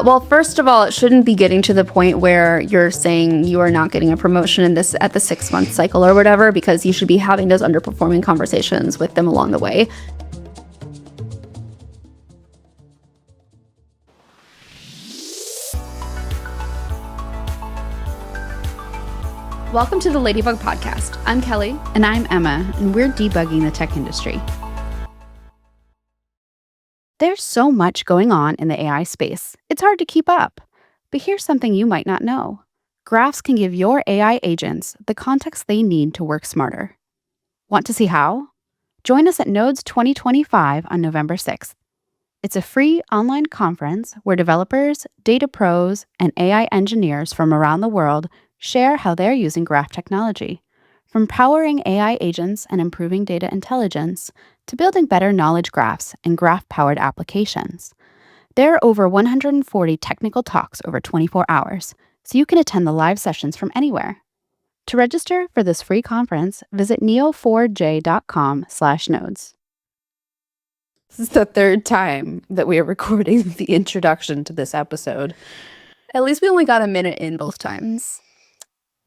Well, first of all, it shouldn't be getting to the point where you're saying you are not getting a promotion at the 6-month cycle or whatever, because you should be having those underperforming conversations with them along the way. Welcome to the Ladybug Podcast. I'm Kelly. And I'm Emma, and we're debugging the tech industry. There's so much going on in the AI space, it's hard to keep up. But here's something you might not know. Graphs can give your AI agents the context they need to work smarter. Want to see how? Join us at Nodes 2025 on November 6th. It's a free online conference where developers, data pros, and AI engineers from around the world share how they're using graph technology. From powering AI agents and improving data intelligence to building better knowledge graphs and graph-powered applications. There are over 140 technical talks over 24 hours, so you can attend the live sessions from anywhere. To register for this free conference, visit neo4j.com/nodes. This is the third time that we are recording the introduction to this episode. At least we only got a minute in both times.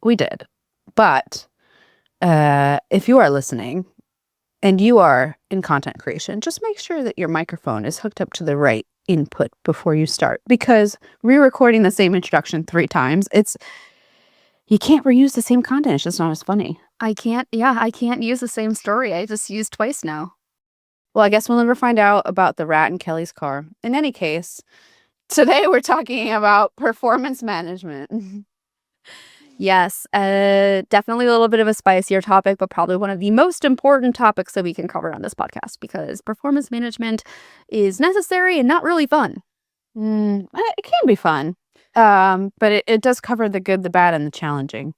We did, but if you are listening and you are in content creation, just make sure that your microphone is hooked up to the right input before you start, because re-recording the same introduction 3 times, you can't reuse the same content. It's just not as funny. I can't use the same story. I just used twice now. Well, I guess we'll never find out about the rat in Kelly's car. In any case, today we're talking about performance management. Yes, definitely a little bit of a spicier topic, but probably one of the most important topics that we can cover on this podcast, because performance management is necessary and not really fun. It can be fun, but it does cover the good, the bad, and the challenging.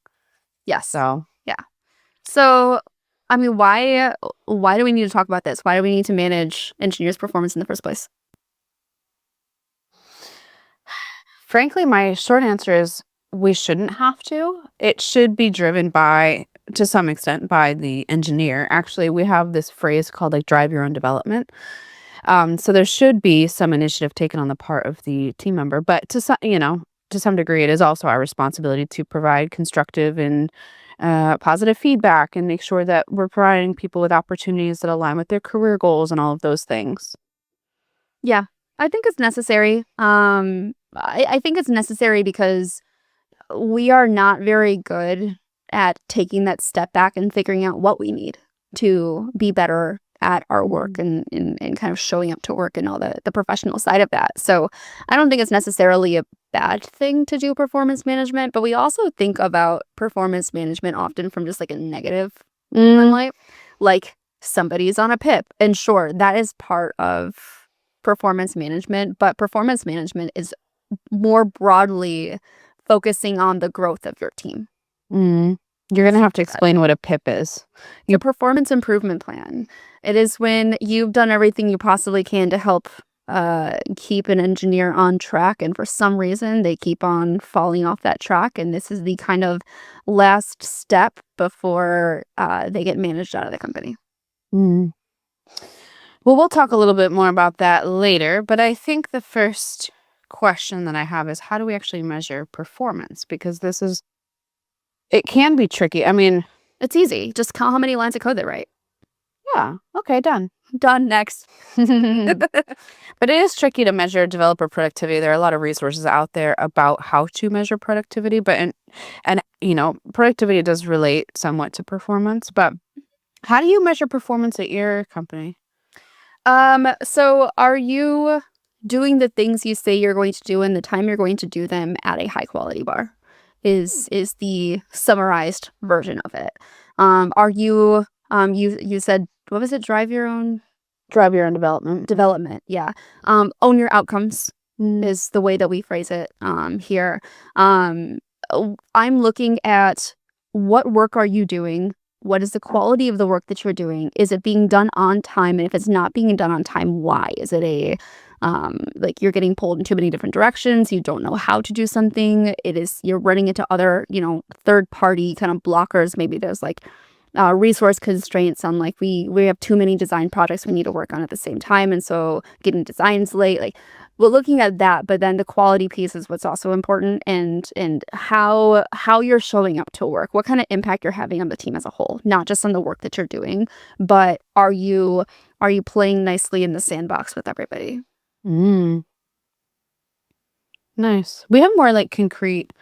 Yes. So, yeah. So, I mean, why do we need to talk about this? Why do we need to manage engineers' performance in the first place? Frankly, my short answer is we shouldn't have to. It should be driven to some extent, by the engineer. Actually, we have this phrase called drive your own development. So there should be some initiative taken on the part of the team member, but to some degree, it is also our responsibility to provide constructive and positive feedback and make sure that we're providing people with opportunities that align with their career goals and all of those things. Yeah, I think it's necessary. I think it's necessary because we are not very good at taking that step back and figuring out what we need to be better at our work and kind of showing up to work and all the professional side of that. So I don't think it's necessarily a bad thing to do performance management, but we also think about performance management often from just a negative light. Like somebody's on a PIP, and sure, that is part of performance management, but performance management is more broadly focusing on the growth of your team. You're going to have to explain what a PIP is. Your performance improvement plan. It is when you've done everything you possibly can to help keep an engineer on track, and for some reason they keep on falling off that track, and this is the kind of last step before they get managed out of the company. Well, we'll talk a little bit more about that later, but I think the first question that I have is, how do we actually measure performance? Because it can be tricky. I mean, it's easy. Just count how many lines of code they write. Yeah. Okay, done. Next. But it is tricky to measure developer productivity. There are a lot of resources out there about how to measure productivity, but productivity does relate somewhat to performance. But how do you measure performance at your company? So are you doing the things you say you're going to do in the time you're going to do them at a high quality bar is the summarized version of it. Are you you said, what was it? Drive your own development. Yeah. Own your outcomes is the way that we phrase it here. I'm looking at what work are you doing? What is the quality of the work that you're doing? Is it being done on time? And if it's not being done on time, why? Is it you're getting pulled in too many different directions? You don't know how to do something. You're running into other, third party kind of blockers. Maybe there's resource constraints on we have too many design projects we need to work on at the same time. And so getting designs late, well, looking at that, but then the quality piece is what's also important, and how you're showing up to work, what kind of impact you're having on the team as a whole, not just on the work that you're doing, but are you playing nicely in the sandbox with everybody? Mm, nice. We have more like concrete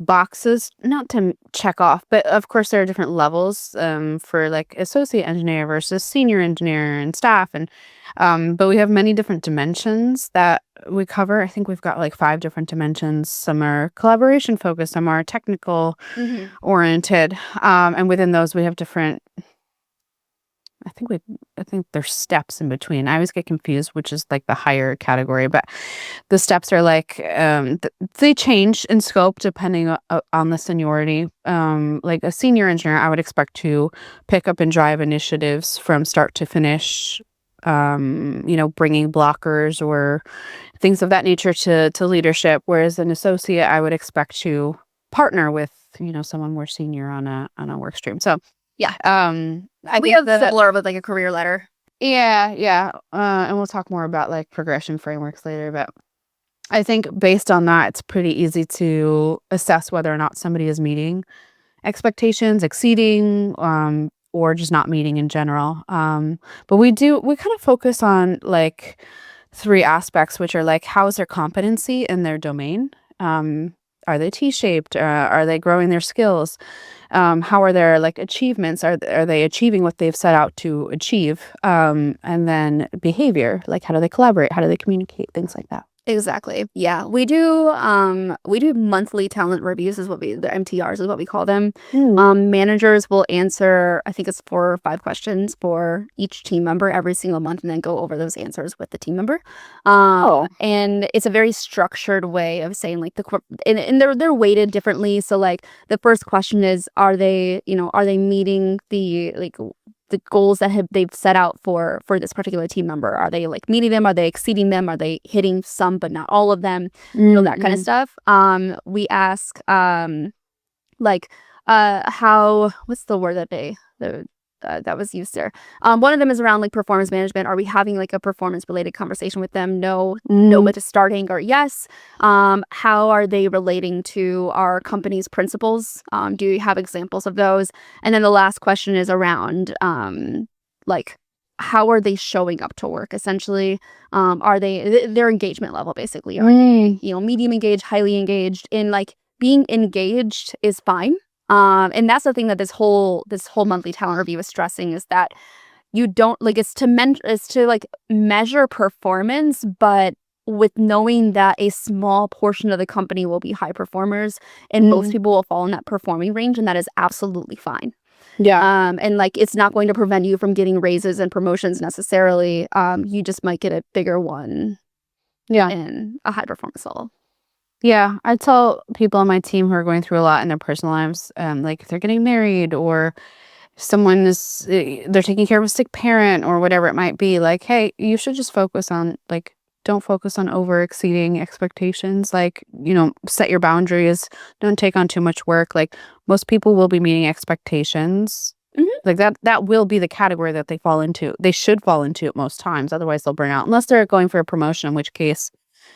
boxes, not to check off, but of course there are different levels for like associate engineer versus senior engineer and staff, and but we have many different dimensions that we cover. I think we've got like 5 different dimensions. Some are collaboration focused, some are technical Hmm. oriented, and within those we have different. I think we I think there's steps in between. I always get confused which is like the higher category, but the steps are like they change in scope depending on the seniority. Like a senior engineer, I would expect to pick up and drive initiatives from start to finish. Bringing blockers or things of that nature to leadership. Whereas an associate, I would expect to partner with someone more senior on a work stream. So Yeah, I we think have that similar with like a career ladder. yeah, and we'll talk more about like progression frameworks later, but I think based on that, it's pretty easy to assess whether or not somebody is meeting expectations, exceeding, or just not meeting in general. But we kind of focus on like 3 aspects, which are like how is their competency in their domain? Are they T-shaped? Are they growing their skills? How are their like achievements? Are they achieving what they've set out to achieve? And then behavior, like how do they collaborate? How do they communicate? Things like that. Exactly. Yeah. We do monthly talent reviews the MTRs is what we call them. Mm. Managers will answer, I think it's 4 or 5 questions for each team member every single month and then go over those answers with the team member. Oh. And it's a very structured way of saying like and they're weighted differently. So like the first question is, are they meeting the goals that they've set out for this particular team member? Are they like meeting them? Are they exceeding them? Are they hitting some but not all of them? That kind of Mm-mm. stuff. We ask like how what's the word that was used there. One of them is around like performance management. Are we having like a performance related conversation with them? No, no, Mm. but to starting or yes. How are they relating to our company's principles? Do you have examples of those? And then the last question is around like how are they showing up to work? Essentially, are their engagement level basically? Are Mm. they medium engaged, highly engaged? In like being engaged is fine. And that's the thing that this whole monthly talent review is stressing is that you don't like it's to like measure performance, but with knowing that a small portion of the company will be high performers and most Mm. people will fall in that performing range, and that is absolutely fine. Yeah. And like it's not going to prevent you from getting raises and promotions necessarily. You just might get a bigger one Yeah. in a high performance level. Yeah. I tell people on my team who are going through a lot in their personal lives, like if they're getting married or they're taking care of a sick parent or whatever it might be, like, hey, you should just focus on like don't focus on over exceeding expectations. Like, set your boundaries, don't take on too much work. Like most people will be meeting expectations. Mhm. Like that will be the category that they fall into. They should fall into it most times. Otherwise they'll burn out. Unless they're going for a promotion, in which case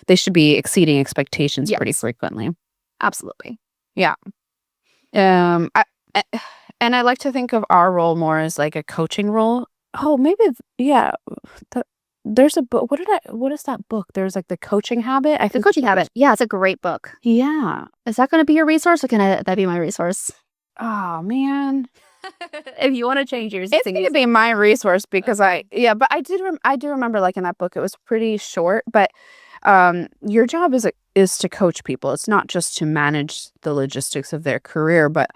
they should be exceeding expectations pretty Yes, frequently. absolutely. Yeah. I a and I like to think of our role more as like a coaching role. Oh, maybe yeah, the there's a book. What is that book? There's like The Coaching Habit. I The think Coaching Habit. Yeah, it's a great book. yeah. Is that going to be your resource, or can that be my resource? Oh, man. If you want to change yours, you It's can gonna use. be my resource because Okay. but I do remember like in that book it was pretty short, but your job is to coach people. It's not just to manage the logistics of their career, but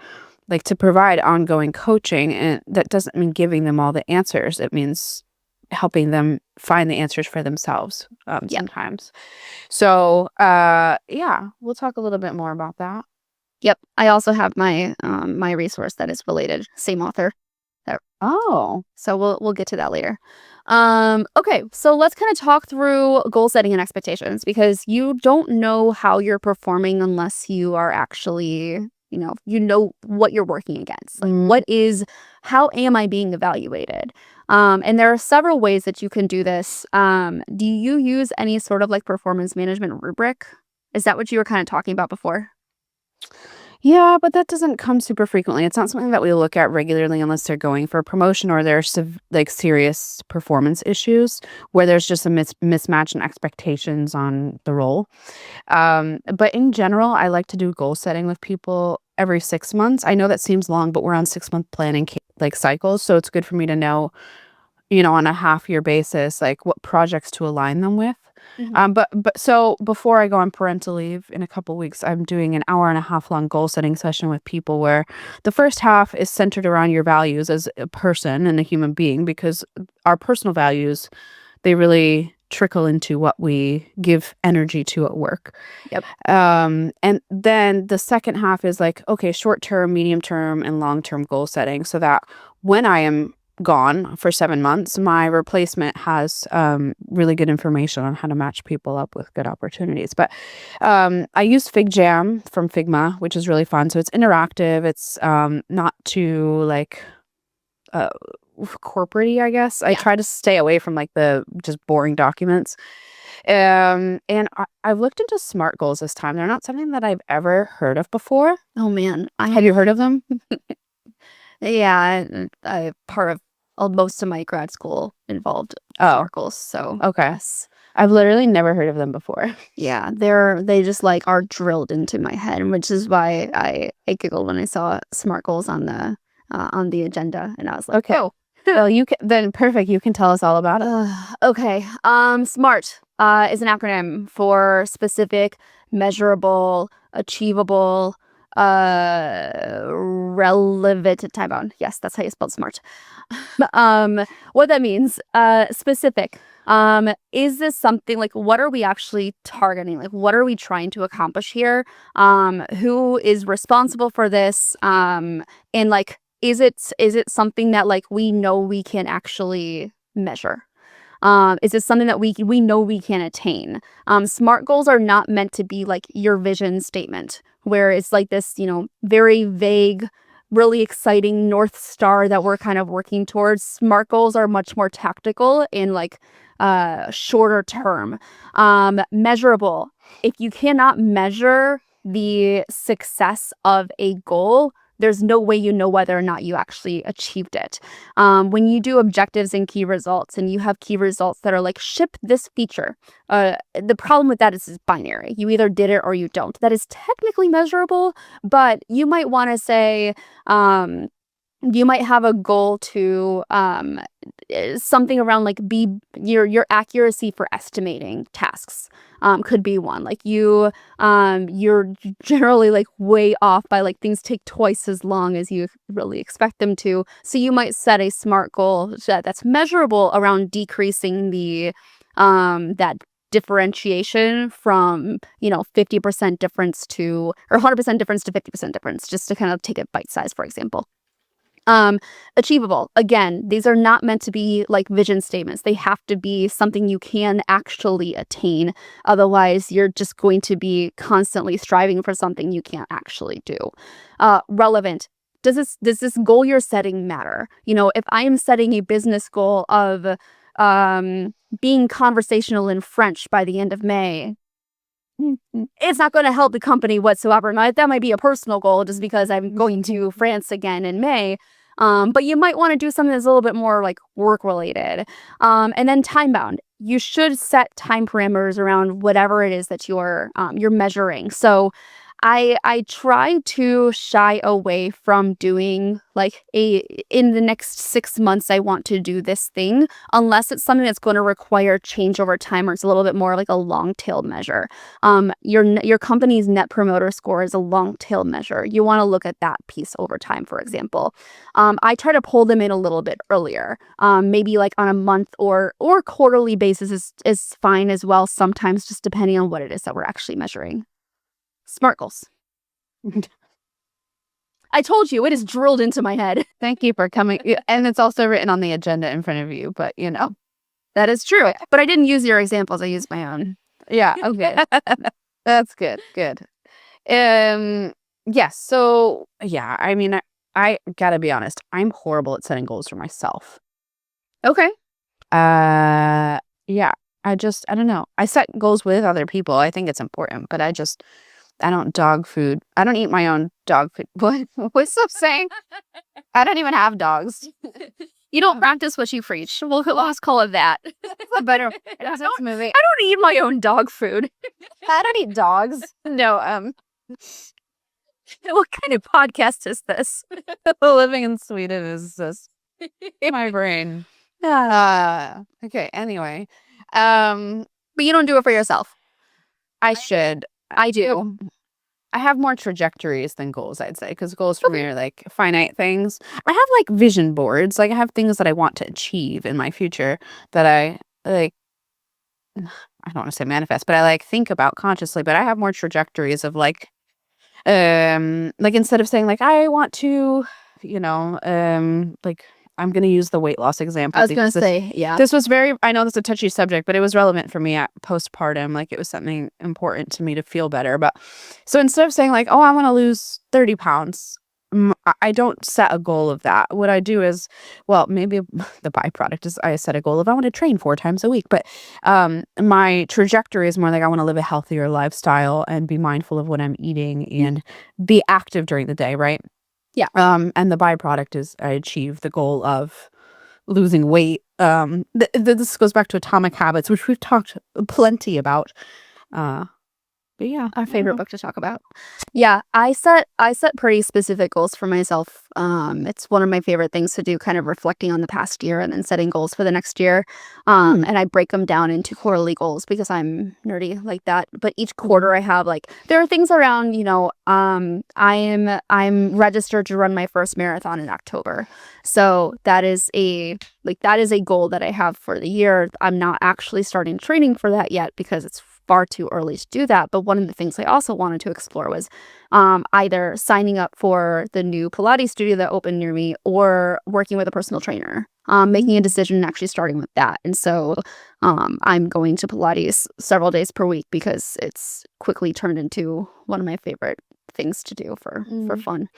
like to provide ongoing coaching, and that doesn't mean giving them all the answers. It means helping them find the answers for themselves Yeah. sometimes. So, yeah, we'll talk a little bit more about that. Yep. I also have my resource that is related. Same author. That- Oh. So we'll get to that later. Okay, so let's kind of talk through goal setting and expectations because you don't know how you're performing unless you are actually, you know what you're working against. Like Mm. how am I being evaluated? And there are several ways that you can do this. Do you use any sort of like performance management rubric? Is that what you were kind of talking about before? Yeah, but that doesn't come super frequently. It's not something that we look at regularly unless they're going for a promotion or there's like serious performance issues where there's just a mismatch in expectations on the role. But in general, I like to do goal setting with people every 6 months. I know that seems long, but we're on 6 month planning like cycles, so it's good for me to know, on a half year basis, like what projects to align them with. Hmm. But so before I go on parental leave in a couple weeks, I'm doing an hour and a half long goal setting session with people where the first half is centered around your values as a person and a human being, because our personal values, they really trickle into what we give energy to at work. Yep. And then the second half is like, okay, short term, medium term, and long term goal setting so that when I am gone for 7 months, my replacement has really good information on how to match people up with good opportunities. But I use FigJam from Figma, which is really fun. So it's interactive. It's not too like uh, corporate-y, I guess. I Yeah. try to stay away from like the just boring documents. And I've looked into SMART goals this time. They're not something that I've ever heard of before. Oh man, Have you heard of them? yeah, I part of most of my grad school involved Oh, snorkels, so okay. yes. I've literally never heard of them before. Yeah, they just like are drilled into my head, which is why I giggled when I saw SMART goals on the agenda, and I was like, Okay. oh. Well, you can then perfect. You can tell us all about it. Okay. SMART is an acronym for specific, measurable, achievable, relevant time bound. Yes, that's how you spell SMART. What that means, specific. Is this something like what are we actually targeting? Like what are we trying to accomplish here? Who is responsible for this? And like is it something that like we know we can actually measure? Is it something that we know we can attain? SMART goals are not meant to be like your vision statement, where it's like this, very vague, really exciting North Star that we're kind of working towards. SMART goals are much more tactical and like shorter term, measurable. If you cannot measure the success of a goal, there's no way you know whether or not you actually achieved it. When you do objectives and key results and you have key results that are like ship this feature, the problem with that is it's binary. You either did it or you don't. That is technically measurable, but you might want to say, you might have a goal to something around like be your accuracy for estimating tasks, could be one. Like you're generally like way off by like things take twice as long as you really expect them to, so you might set a SMART goal that's measurable around decreasing the that differentiation from 50% difference to, or 100% difference to 50% difference, just to kind of take it bite size, for example. um Achievable, again, these are not meant to be like vision statements. They have to be something you can actually attain. Otherwise you're just going to be constantly striving for something you can't actually do. Relevant, does this goal you're setting matter? If I am setting a business goal of being conversational in French by the end of May, it's not going to help the company whatsoever. That might be a personal goal just because I'm going to France again in May. But you might want to do something that's a little bit more like work related. And then time bound. You should set time parameters around whatever it is that you're measuring. So I try to shy away from doing like in the next 6 months I want to do this thing, unless it's something that's going to require change over time, or it's a little bit more like a long tail measure. Your company's net promoter score is a long tail measure. You want to look at that piece over time, for example. I try to pull them in a little bit earlier. Maybe like on a month or quarterly basis is fine as well. Sometimes just depending on what it is that we're actually measuring. SMART goals. I told you, it is drilled into my head. Thank you for coming. And it's also written on the agenda in front of you, but That is true. But I didn't use your examples. I used my own. yeah, okay. That's good. Good. Yes. So yeah, I mean, I gotta be honest. I'm horrible at setting goals for myself. Okay. Yeah. I don't know. I set goals with other people. I think it's important, but I don't dog food. I don't eat my own dog food. What's up saying? I don't even have dogs. You don't practice what you preach. We'll just call it that. It's a better movie. I don't eat my own dog food. I don't eat dogs. No, What kind of podcast is this? living in Sweden is just in my brain. Okay, anyway. But you don't do it for yourself. I should. I do. I have more trajectories than goals, I'd say, because goals for me are like finite things. I have like vision boards. Like I have things that I want to achieve in my future that I like. I don't want to say manifest, but I like think about consciously. But I have more trajectories of like instead of saying like I want to, like I'm gonna use the weight loss example. I was gonna say, yeah. This was I know this is a touchy subject, but it was relevant for me at postpartum. Like it was something important to me to feel better. But so instead of saying like, oh, I want to lose 30 pounds, I don't set a goal of that. What I do is, well, maybe the byproduct is I set a goal of I want to train 4 times a week. But my trajectory is more like I want to live a healthier lifestyle and be mindful of what I'm eating and be active during the day, right? Yeah. And the byproduct is I achieve the goal of losing weight. This goes back to Atomic Habits, which we've talked plenty about. But yeah, our favorite book to talk about. Yeah, I set pretty specific goals for myself. It's one of my favorite things to do, kind of reflecting on the past year and then setting goals for the next year. And I break them down into quarterly goals because I'm nerdy like that. But each quarter I have like there are things around, I'm registered to run my first marathon in October. So that is a goal that I have for the year. I'm not actually starting training for that yet because it's far too early to do that. But one of the things I also wanted to explore was either signing up for the new Pilates studio that opened near me or working with a personal trainer, making a decision and actually starting with that. And so I'm going to Pilates several days per week because it's quickly turned into one of my favorite things to do for fun.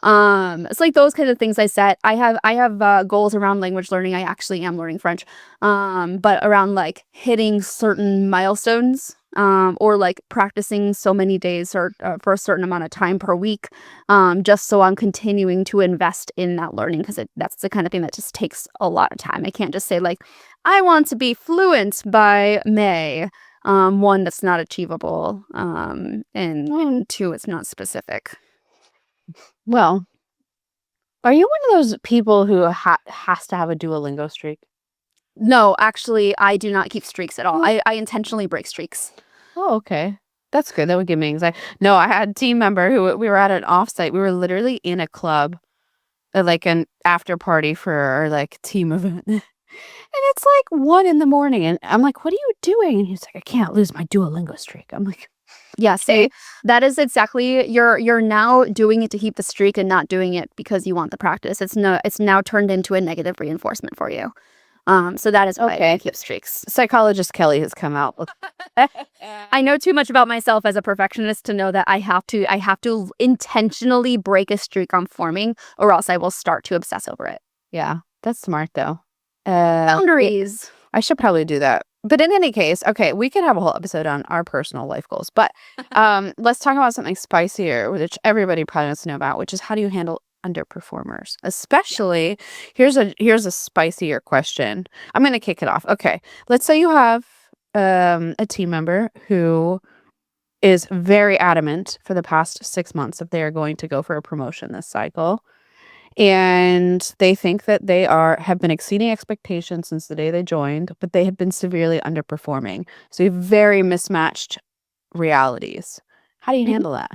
It's like those kind of things I set. I have goals around language learning. I actually am learning French. But around like hitting certain milestones, or like practicing so many days or for a certain amount of time per week, just so I'm continuing to invest in that learning because that's the kind of thing that just takes a lot of time. I can't just say like, I want to be fluent by May. One, that's not achievable. And two, it's not specific. Well, are you one of those people who has to have a Duolingo streak? No, actually, I do not keep streaks at all. I intentionally break streaks. Oh, okay. That's good. That would give me anxiety. No, I had a team member who we were at an offsite. We were literally in a club, like an after party for our like team event. And it's like 1 a.m. and I'm like, what are you doing? And he's like, I can't lose my Duolingo streak. I'm like, yeah, see, that is exactly you're now doing it to keep the streak and not doing it because you want the practice. It's now turned into a negative reinforcement for you. So that is why I keep streaks. Psychologist Kelly has come out. I know too much about myself as a perfectionist to know that I have to intentionally break a streak I'm forming, or else I will start to obsess over it. Yeah, that's smart though. Boundaries. I should probably do that. But in any case, okay, we could have a whole episode on our personal life goals. But let's talk about something spicier, which everybody probably wants to know about, which is how do you handle underperformers? Especially, here's a spicier question. I'm going to kick it off. Okay, let's say you have a team member who is very adamant for the past 6 months that they are going to go for a promotion this cycle. And they think that they have been exceeding expectations since the day they joined, but they have been severely underperforming. So you have very mismatched realities. How do you handle that?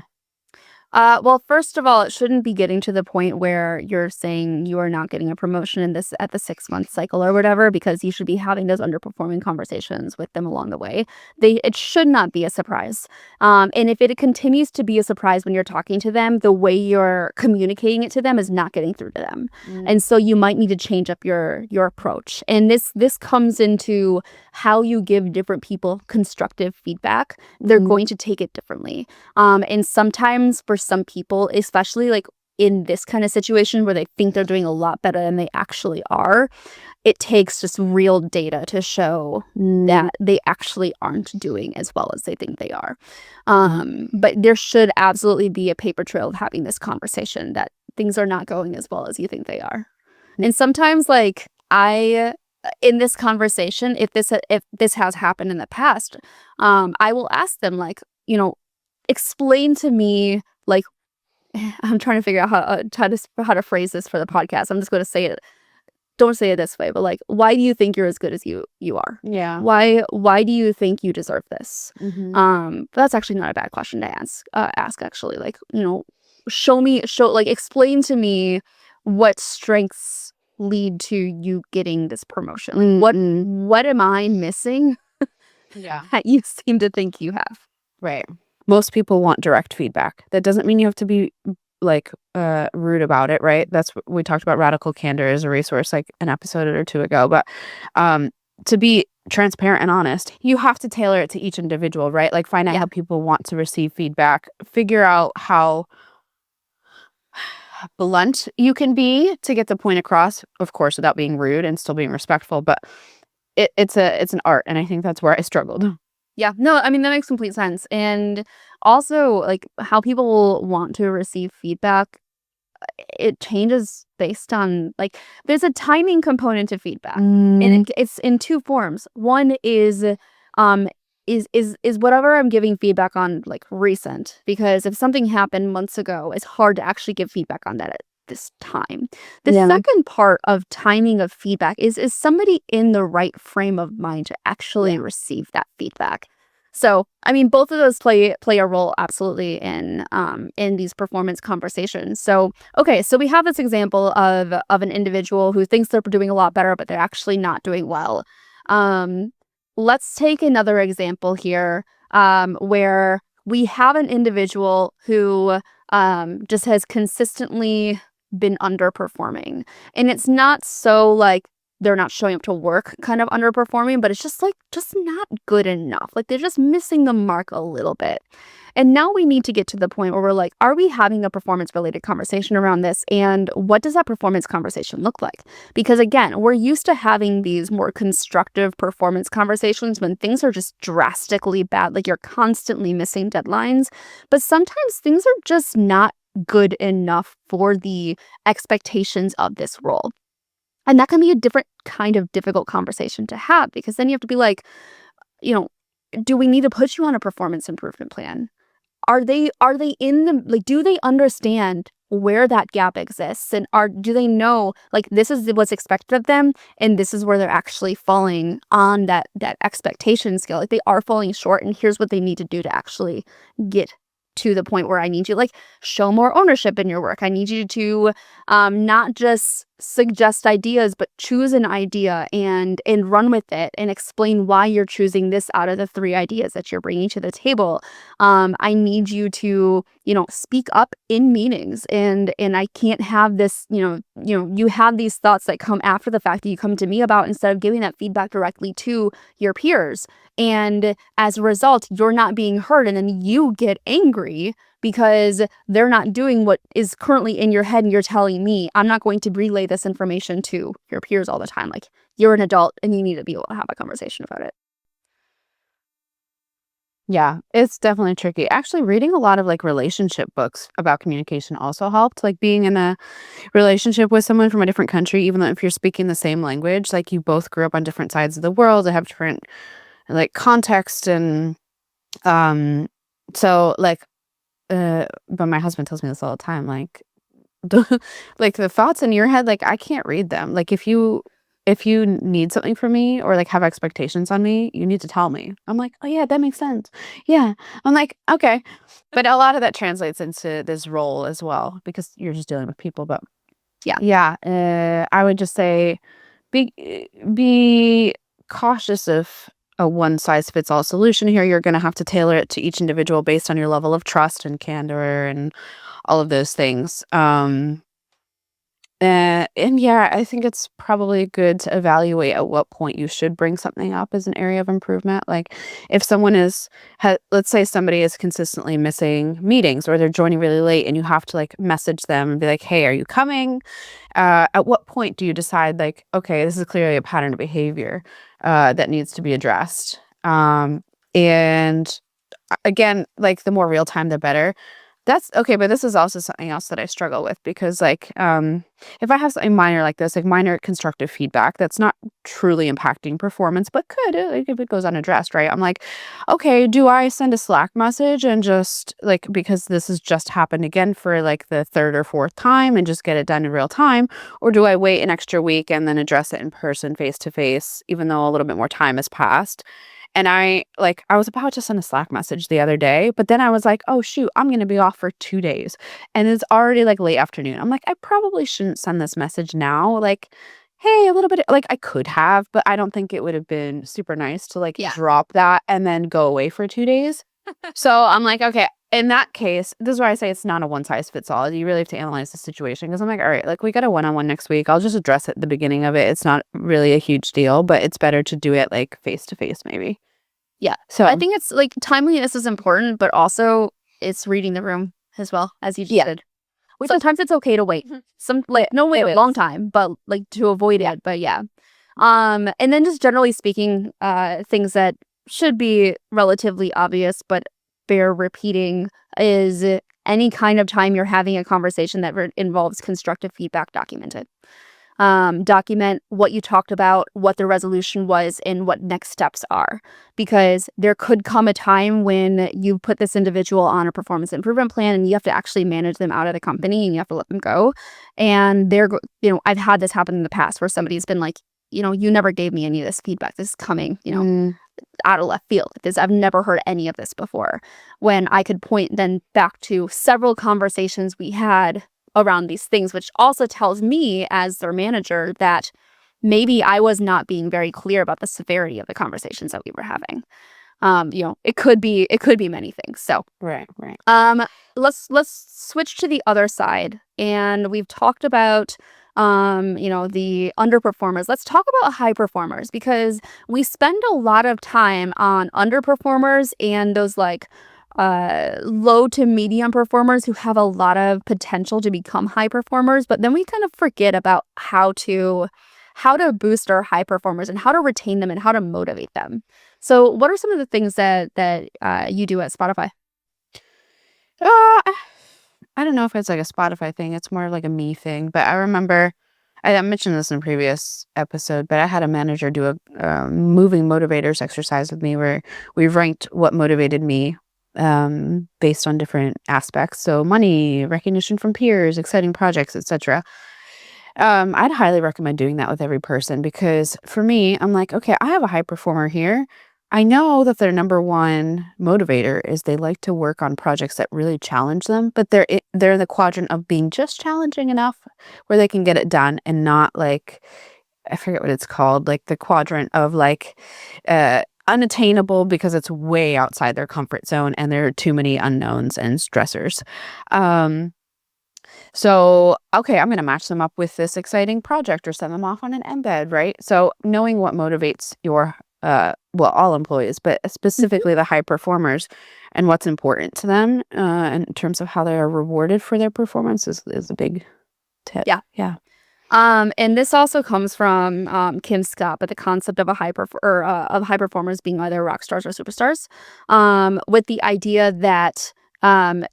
Well, first of all, it shouldn't be getting to the point where you're saying you are not getting a promotion at the 6 month cycle or whatever, because you should be having those underperforming conversations with them along the way. It should not be a surprise. And if it continues to be a surprise when you're talking to them, the way you're communicating it to them is not getting through to them. And so you might need to change up your approach. And this comes into how you give different people constructive feedback. They're going to take it differently. And sometimes for some people, especially like in this kind of situation where they think they're doing a lot better than they actually are, it takes just real data to show that they actually aren't doing as well as they think they are. But there should absolutely be a paper trail of having this conversation that things are not going as well as you think they are. And sometimes, like, in this conversation, if this has happened in the past, I will ask them, like, explain to me, like, I'm trying to figure out how to phrase this for the podcast. I'm just going to say it. Don't say it this way, but, like, why do you think you're as good as you are? Yeah. Why do you think you deserve this? Mhm. But that's actually not a bad question to ask actually. Like, explain to me what strengths lead to you getting this promotion. Like, what am I missing Yeah. that you seem to think you have? Right. Most people want direct feedback. That doesn't mean you have to be like rude about it, right? That's what we talked about radical candor as a resource like an episode or two ago. But to be transparent and honest, you have to tailor it to each individual, right? Like find out Yeah. how people want to receive feedback, figure out how blunt you can be to get the point across, of course, without being rude and still being respectful. But it's an art, and I think that's where I struggled. Yeah, no, I mean, that makes complete sense. And also, like, how people want to receive feedback, it changes based on, like, there's a timing component to feedback. And it's in two forms. One um is whatever I'm giving feedback on, like, recent, because if something happened months ago, it's hard to actually give feedback on that at this time. The Yeah. second part of timing of feedback is somebody in the right frame of mind to actually receive that feedback. So, I mean, both of those play a role absolutely in these performance conversations. So, okay, so we have this example of an individual who thinks they're doing a lot better, but they're actually not doing well. Um, let's take another example here, where we have an individual who just has consistently been underperforming, and it's not so like they're not showing up to work kind of underperforming, but it's just like just not good enough. Like they're just missing the mark a little bit. And now we need to get to the point where we're like, are we having a performance related conversation around this? And what does that performance conversation look like? Because again, we're used to having these more constructive performance conversations when things are just drastically bad, like you're constantly missing deadlines. But sometimes things are just not good enough for the expectations of this role. And that can be a different kind of difficult conversation to have, because then you have to be like, you know, do we need to put you on a performance improvement plan? Are they in the, like, do they understand where that gap exists, and do they know, like, this is what's expected of them and this is where they're actually falling on that expectation scale, like they are falling short, and here's what they need to do to actually get to the point where I need you, like, show more ownership in your work. I need you to not just suggest ideas, but choose an idea and run with it and explain why you're choosing this out of the three ideas that you're bringing to the table. I need you to, speak up in meetings, and I can't have this, you have these thoughts that come after the fact that you come to me about, instead of giving that feedback directly to your peers. And as a result, you're not being heard, and then you get angry because they're not doing what is currently in your head, and you're telling me I'm not going to relay this information to your peers all the time. Like, you're an adult and you need to be able to have a conversation about it. Yeah, it's definitely tricky. Actually, reading a lot of like relationship books about communication also helped. Like being in a relationship with someone from a different country, even though if you're speaking the same language, like you both grew up on different sides of the world and have different like context and um so like but my husband tells me this all the time, like like the thoughts in your head, like I can't read them. Like if you need something from me or like have expectations on me, you need to tell me. I'm like, oh yeah, that makes sense. Yeah. I'm like, okay. But a lot of that translates into this role as well because you're just dealing with people. But Yeah. yeah, I would just say be be cautious of a one size fits all solution here. You're going to have to tailor it to each individual based on your level of trust and candor and all of those things. And yeah, I think it's probably good to evaluate at what point you should bring something up as an area of improvement. Like if someone let's say somebody is consistently missing meetings or they're joining really late and you have to like message them and be like, hey, are you coming? At what point do you decide like, okay, this is clearly a pattern of behavior that needs to be addressed? And again, like the more real time, the better. That's okay, but this is also something else that I struggle with because, like, if I have something minor like this, like minor constructive feedback that's not truly impacting performance, but could, like, if it goes unaddressed, right? I'm like, okay, do I send a Slack message and just like because this has just happened again for like the third or fourth time and just get it done in real time, or do I wait an extra week and then address it in person, face to face, even though a little bit more time has passed? And I was about to send a Slack message the other day, but then I was like, "Oh, shoot, I'm gonna be off for 2 days." And it's already, like, late afternoon. I'm like, "I probably shouldn't send this message now." Like, "Hey, a little bit," like, I could have, but I don't think it would have been super nice to, like, Yeah. drop that and then go away for 2 days. So, I'm like, "Okay." In that case, this is why I say it's not a one size fits all. You really have to analyze the situation because 'cause I'm like, "Alright, like, we got a one-on-one next week. I'll just address it at the beginning of it. It's not really a huge deal, but it's better to do it, like, face to face maybe." Yeah. I So think it's like timeliness is important, but also it's reading the room as well, as you just yeah, did. which is Sometimes it's okay to wait. Mhm. Some like no wait a long time, but like to avoid Yeah. it. But yeah. And then just generally speaking, things that should be relatively obvious but bear repeating is any kind of time you're having a conversation that involves constructive feedback documented. Document what you talked about, what the resolution was, and what next steps are. Because there could come a time when you put this individual on a performance improvement plan and you have to actually manage them out of the company and you have to let them go. And I've had this happen in the past where somebody's been like, you never gave me any of this feedback. This is coming, Mm, out of left field. I've never heard any of this before. When I could point then back to several conversations we had around these things, which also tells me as their manager that maybe I was not being very clear about the severity of the conversations that we were having. It could be many things. So right, right. um, let's switch to the other side, and we've talked about the underperformers. Let's talk about high performers because we spend a lot of time on underperformers and those like low to medium performers who have a lot of potential to become high performers, but then we kind of forget about how to boost our high performers and how to retain them and how to motivate them. So, what are some of the things that you do at Spotify? Uh, I don't know if it's like a Spotify thing. It's more like a me thing. But I remember I mentioned this in a previous episode, but I had a manager do a moving motivators exercise with me where we ranked what motivated me based on different aspects. So money, recognition from peers, exciting projects, etc. I'd highly recommend doing that with every person because for me, I'm like, okay, I have a high performer here. I know that their number one motivator is they like to work on projects that really challenge them, but they're in the quadrant of being just challenging enough where they can get it done and not like I forget what it's called, like the quadrant of like unattainable because it's way outside their comfort zone and there are too many unknowns and stressors. Um, so, okay, I'm going to match them up with this exciting project or send them off on an embed, right? So, knowing what motivates your, all employees, but Mhm. specifically the high performers and what's important to them in terms of how they are rewarded for their performance is a big tip. Yeah. Yeah. And this also comes from Kim Scott, but the concept of of high performers being either rock stars or superstars, with the idea that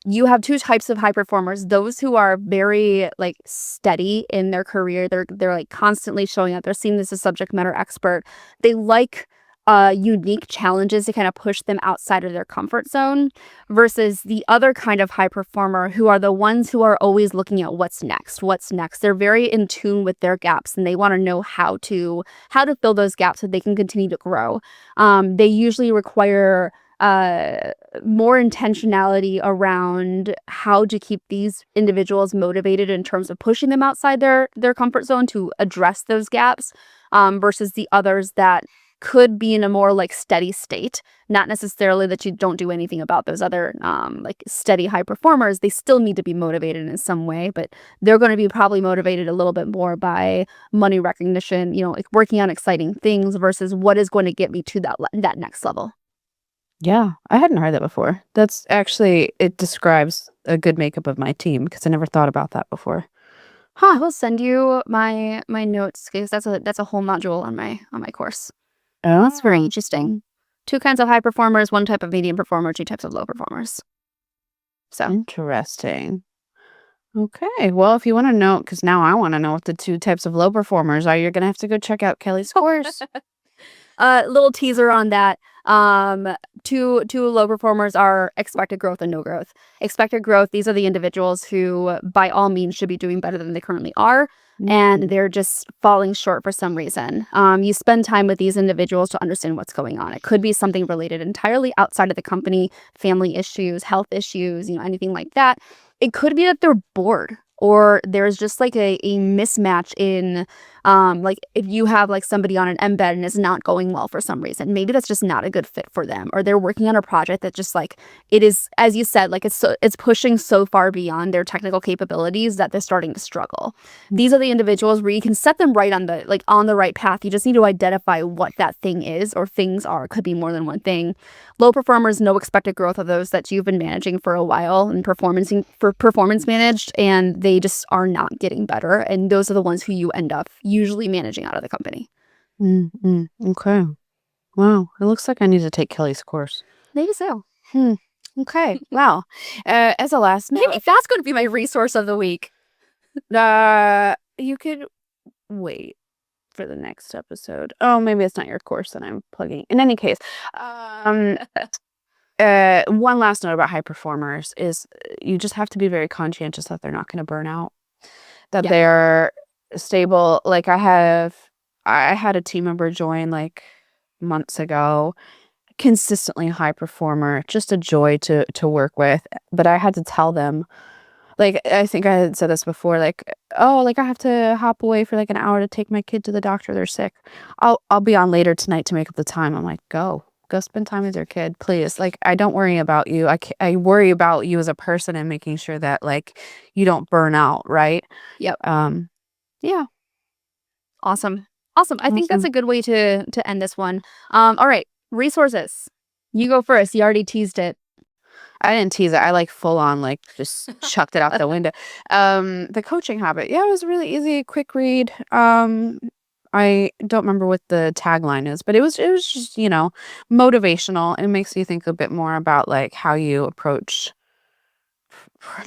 you have two types of high performers: those who are very like steady in their career, they're like constantly showing up, they're seen as a subject matter expert, they like unique challenges to kind of push them outside of their comfort zone versus the other kind of high performer who are the ones who are always looking at what's next. They're very in tune with their gaps and they want to know how to fill those gaps so they can continue to grow. They usually require uh more intentionality around how to keep these individuals motivated in terms of pushing them outside their comfort zone to address those gaps, versus the others that could be in a more like steady state. Not necessarily that you don't do anything about those other like steady high performers. They still need to be motivated in some way, but they're going to be probably motivated a little bit more by money recognition, like working on exciting things versus what is going to get me to that next level. Yeah, I hadn't heard that before. That's actually it describes a good makeup of my team because I never thought about that before. I will send you my notes because that's a whole module on my course. That's very Oh, interesting. Two kinds of high performers, one type of medium performer, two types of low performers. So interesting. Okay. Well, if you want to know, because now I want to know what the two types of low performers are, you're going to have to go check out Kelly's course. little teaser on that. Two low performers are expected growth and no growth. Expected growth, these are the individuals who, by all means, should be doing better than they currently are, and they're just falling short for some reason. You spend time with these individuals to understand what's going on. It could be something related entirely outside of the company, family issues, health issues, anything like that. It could be that they're bored or there's just like a mismatch in like if you have like somebody on an embed and it's not going well for some reason, maybe that's just not a good fit for them, or they're working on a project that just like it is, as you said, like it's pushing so far beyond their technical capabilities that they're starting to struggle. These are the individuals where you can set them right on the right path. You just need to identify what that thing is, or things are. It could be more than one thing. Low performers, no expected growth, of those that you've been managing for a while and performance managed, and they just are not getting better. And those are the ones who you end up usually managing out of the company. Okay. Wow. It looks like I need to take Kelly's course. Maybe so. Okay. Wow. As a last Maybe note, that's going to be my resource of the week. you could wait for the next episode. Oh, maybe it's not your course that I'm plugging. In any case, one last note about high performers is you just have to be very conscientious that they're not going to burn out, that Yeah. they're stable. Like I had a team member join like months ago, consistently high performer, just a joy to work with. But I had to tell them, like, I think I had said this before, like, oh, like I have to hop away for like an hour to take my kid to the doctor. They're sick. I'll be on later tonight to make up the time. I'm like, go spend time with your kid, please. Like, I don't worry about you. I worry about you as a person and making sure that like you don't burn out, right? Yep. Yeah. Awesome. I think that's Awesome. a good way to end this one. All right. Resources. You go first. You already teased it. I didn't tease it. I like full on like just chucked it out the window. The coaching habit. Yeah, it was really easy, quick read. I don't remember what the tagline is, but it was just, motivational. It makes you think a bit more about like how you approach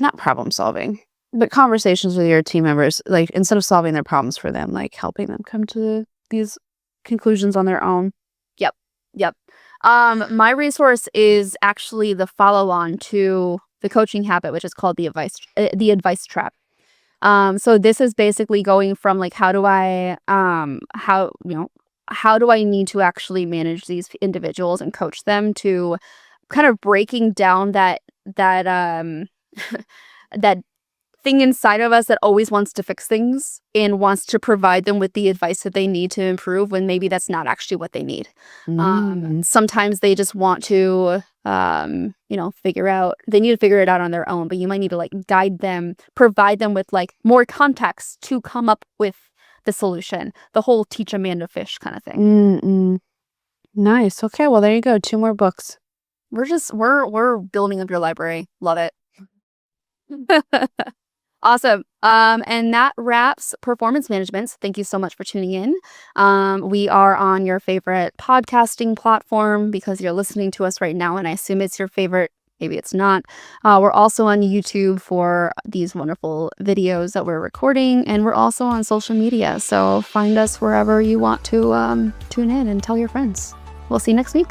not problem solving, but conversations with your team members, like instead of solving their problems for them, like helping them come to these conclusions on their own. Yep. Yep. My resource is actually the follow-on to the coaching habit, which is called the advice trap. So this is basically going from like how do I need to actually manage these individuals and coach them, to kind of breaking down that that thing inside of us that always wants to fix things and wants to provide them with the advice that they need to improve when maybe that's not actually what they need. Sometimes they just want to, they need to figure it out on their own, but you might need to like guide them, provide them with like more context to come up with the solution, the whole teach a man to fish kind of thing. Nice. Okay. Well, there you go. 2 more books. We're building up your library. Love it. Awesome. And that wraps performance management. So thank you so much for tuning in. We are on your favorite podcasting platform because you're listening to us right now, and I assume it's your favorite. Maybe it's not. We're also on YouTube for these wonderful videos that we're recording, and we're also on social media. So find us wherever you want to tune in and tell your friends. We'll see you next week.